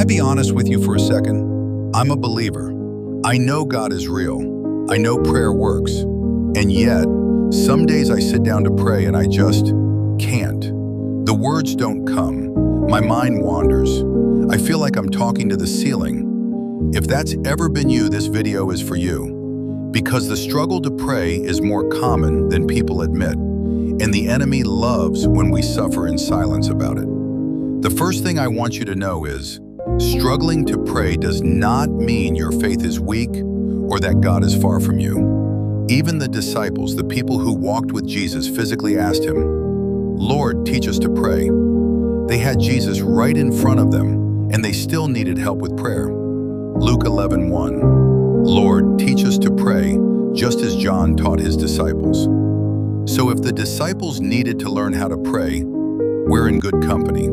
I be honest with you for a second? I'm a believer. I know God is real. I know prayer works. And yet, some days I sit down to pray and I just can't. The words don't come. My mind wanders. I feel like I'm talking to the ceiling. If that's ever been you, this video is for you. Because the struggle to pray is more common than people admit. And the enemy loves when we suffer in silence about it. The first thing I want you to know is, struggling to pray does not mean your faith is weak or that God is far from you. Even the disciples, the people who walked with Jesus, physically asked him, "Lord, teach us to pray." They had Jesus right in front of them, and they still needed help with prayer. Luke 11:1, "Lord, teach us to pray, just as John taught his disciples." So if the disciples needed to learn how to pray, we're in good company.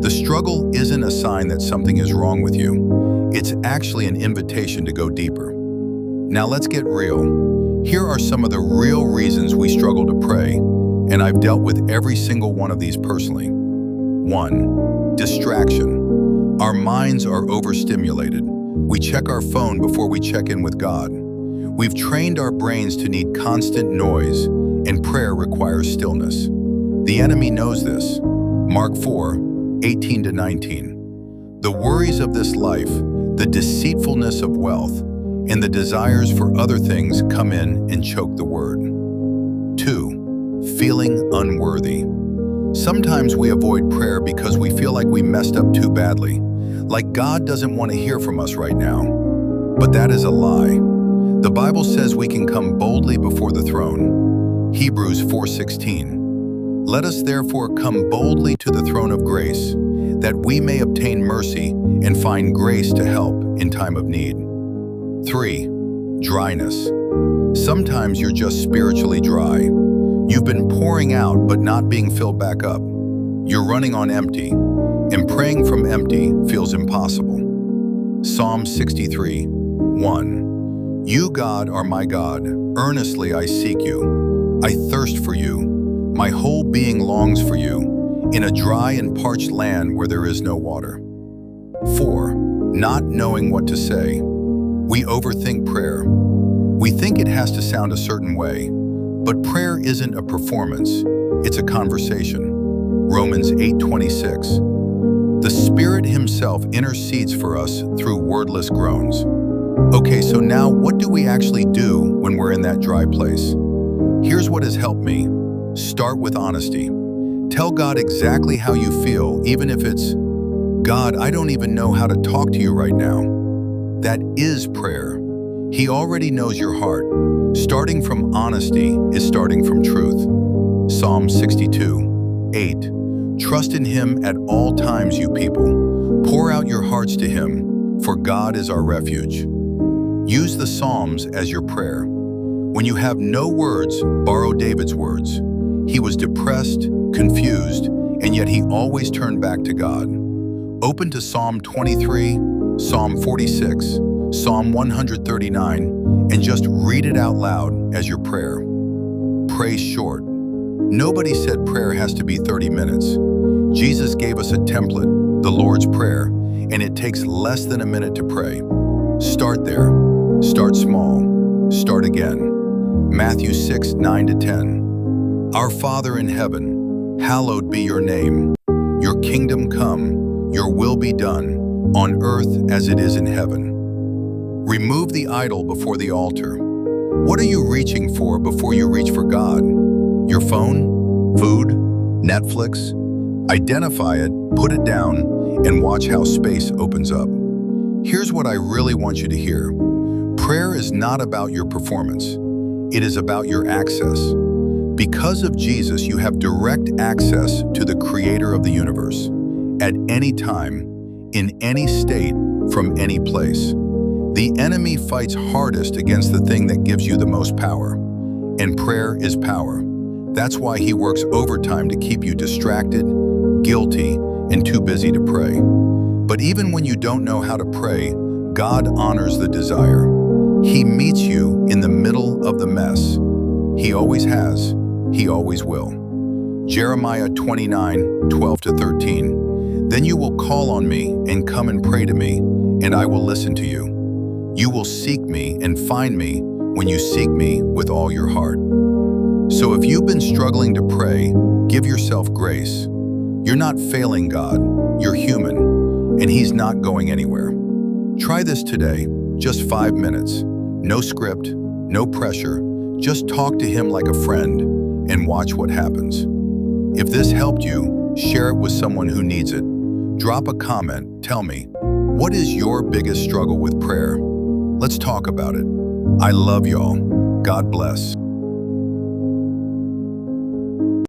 The struggle isn't a sign that something is wrong with you. It's actually an invitation to go deeper. Now let's get real. Here are some of the real reasons we struggle to pray, and I've dealt with every single one of these personally. 1. Distraction. Our minds are overstimulated. We check our phone before we check in with God. We've trained our brains to need constant noise, and prayer requires stillness. The enemy knows this. Mark 4:18-19. The worries of this life, the deceitfulness of wealth, and the desires for other things come in and choke the word. 2. Feeling unworthy. Sometimes we avoid prayer because we feel like we messed up too badly, like God doesn't want to hear from us right now. But that is a lie. The Bible says we can come boldly before the throne. Hebrews 4:16. Let us therefore come boldly to the throne of grace, that we may obtain mercy and find grace to help in time of need. 3. Dryness. Sometimes you're just spiritually dry. You've been pouring out but not being filled back up. You're running on empty, and praying from empty feels impossible. Psalm 63:1. You, God, are my God. Earnestly I seek you. I thirst for you. My whole being longs for you, in a dry and parched land where there is no water. 4. Not knowing what to say. We overthink prayer. We think it has to sound a certain way, but prayer isn't a performance, it's a conversation. Romans 8:26. The Spirit Himself intercedes for us through wordless groans. Okay, so now what do we actually do when we're in that dry place? Here's what has helped me. Start with honesty. Tell God exactly how you feel, even if it's, "God, I don't even know how to talk to you right now." That is prayer. He already knows your heart. Starting from honesty is starting from truth. Psalm 62:8. Trust in Him at all times, you people. Pour out your hearts to Him, for God is our refuge. Use the Psalms as your prayer. When you have no words, borrow David's words. He was depressed, confused, and yet he always turned back to God. Open to Psalm 23, Psalm 46, Psalm 139, and just read it out loud as your prayer. Pray short. Nobody said prayer has to be 30 minutes. Jesus gave us a template, the Lord's Prayer, and it takes less than a minute to pray. Start there. Start small. Start again. Matthew 6:9-10. Our Father in heaven, hallowed be your name. Your kingdom come, your will be done, on earth as it is in heaven. Remove the idol before the altar. What are you reaching for before you reach for God? Your phone? Food? Netflix? Identify it, put it down, and watch how space opens up. Here's what I really want you to hear. Prayer is not about your performance. It is about your access. Because of Jesus, you have direct access to the Creator of the universe, at any time, in any state, from any place. The enemy fights hardest against the thing that gives you the most power, and prayer is power. That's why he works overtime to keep you distracted, guilty, and too busy to pray. But even when you don't know how to pray, God honors the desire. He meets you in the middle of the mess. He always has. He always will. Jeremiah 29:12-13. Then you will call on me and come and pray to me, and I will listen to you. You will seek me and find me when you seek me with all your heart. So if you've been struggling to pray, give yourself grace. You're not failing God, you're human, and He's not going anywhere. Try this today, just 5 minutes. No script, no pressure, just talk to Him like a friend and watch what happens. If this helped you, share it with someone who needs it. Drop a comment, tell me, what is your biggest struggle with prayer? Let's talk about it. I love y'all. God bless.